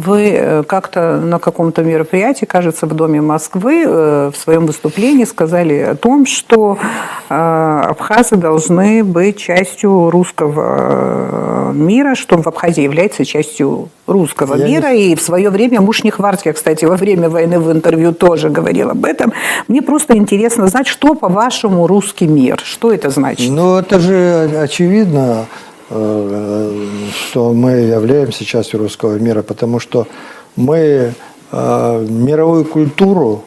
Вы как-то на каком-то мероприятии, кажется, в Доме Москвы, в своем выступлении сказали о том, что абхазы должны быть частью русского мира, что в Абхазии является частью русского мира. И в свое время муж Нехварский, кстати, во время войны в интервью тоже говорил об этом. Мне просто интересно знать, что, по-вашему, русский мир? Что это значит? Ну, это же очевидно, что мы являемся частью русского мира, потому что мы мировую культуру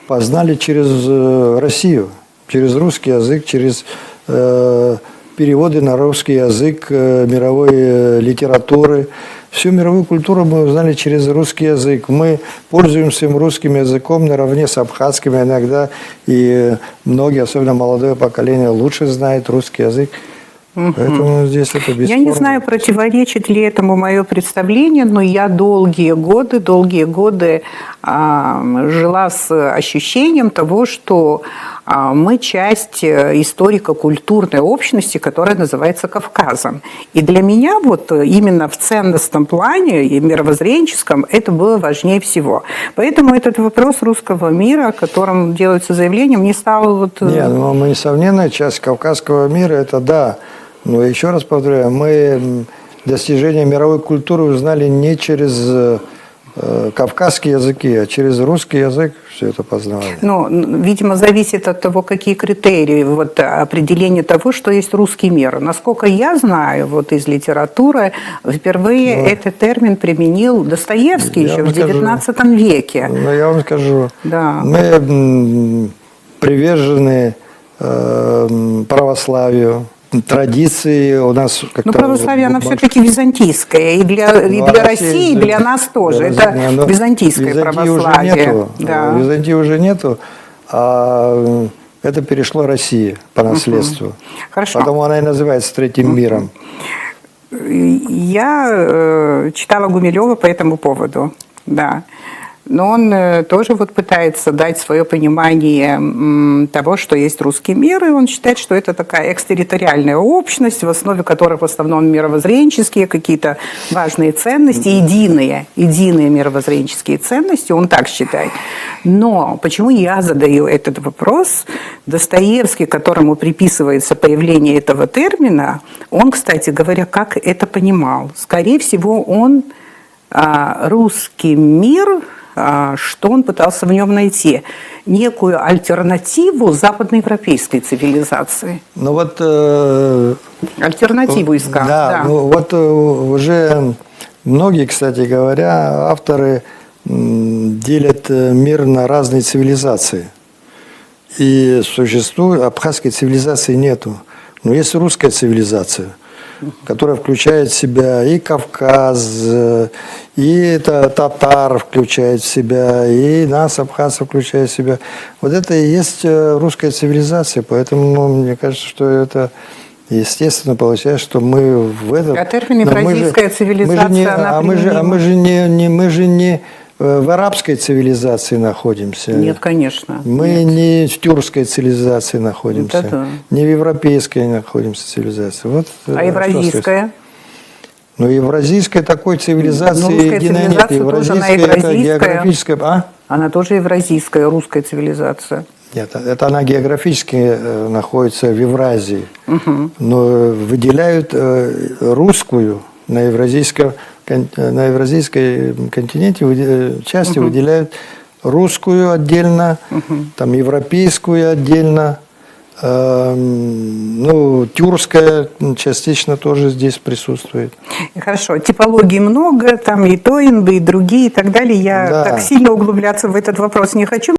познали через Россию, через русский язык, через переводы на русский язык мировой литературы. Всю мировую культуру мы узнали через русский язык. Мы пользуемся русским языком наравне с абхазским иногда, и многие, особенно молодое поколение, лучше знает русский язык. Поэтому здесь это бесспорно. Я не знаю, противоречит ли этому мое представление, но я долгие годы жила с ощущением того, что мы часть историко-культурной общности, которая называется Кавказом. И для меня вот именно в ценностном плане и мировоззренческом это было важнее всего. Поэтому этот вопрос русского мира, о котором делается заявление, мне стал вот... Нет, ну, мы, несомненно, часть кавказского мира, это да. Но еще раз повторяю, мы достижения мировой культуры узнали не через кавказские языки, а через русский язык все это познавали. Ну, видимо, зависит от того, какие критерии вот, определения того, что есть русский мир. Насколько я знаю, вот из литературы, впервые этот термин применил Достоевский еще в XIX веке. Ну, я вам скажу, да. Мы привержены православию, традиции у нас как-то... Но православие, оно все-таки византийское. И для России, и для нас тоже. Это византийское православие. Уже нету, да. Византии уже нету, а это перешло России по наследству. Хорошо. Потому она и называется Третьим миром. Я читала Гумилева по этому поводу, да. Но он тоже вот пытается дать свое понимание того, что есть русский мир, и он считает, что это такая экстерриториальная общность, в основе которой в основном мировоззренческие какие-то важные ценности, единые мировоззренческие ценности, он так считает. Но почему я задаю этот вопрос? Достоевский, которому приписывается появление этого термина, он, кстати говоря, как это понимал? Скорее всего, он русский мир... что он пытался в нем найти? Некую альтернативу западноевропейской цивилизации. Ну вот... альтернативу искал. Да, ну вот уже многие, кстати говоря, авторы делят мир на разные цивилизации. И существует... Абхазской цивилизации нету. Но есть русская цивилизация, которая включает в себя и Кавказ, и татар включает в себя, и нас, абхазцев, включает в себя. Вот это и есть русская цивилизация, поэтому мне кажется, что это естественно получается, что мы в этом... А термин евразийская цивилизация, мы же не в арабской цивилизации находимся. Нет, конечно. Мы не в тюркской цивилизации находимся, да. не в европейской находимся цивилизации. Вот, а евразийская? Ну, евразийской такой цивилизации единой нет. Евразийская это географическая... Она тоже евразийская, русская цивилизация. Нет, это она географически находится в Евразии. Но выделяют русскую на евразийском континенте части выделяют русскую отдельно, там европейскую отдельно, ну, тюркская частично тоже здесь присутствует. Хорошо, типологий много, там и Тоинбы, и другие, и так далее. Я так сильно углубляться в этот вопрос не хочу.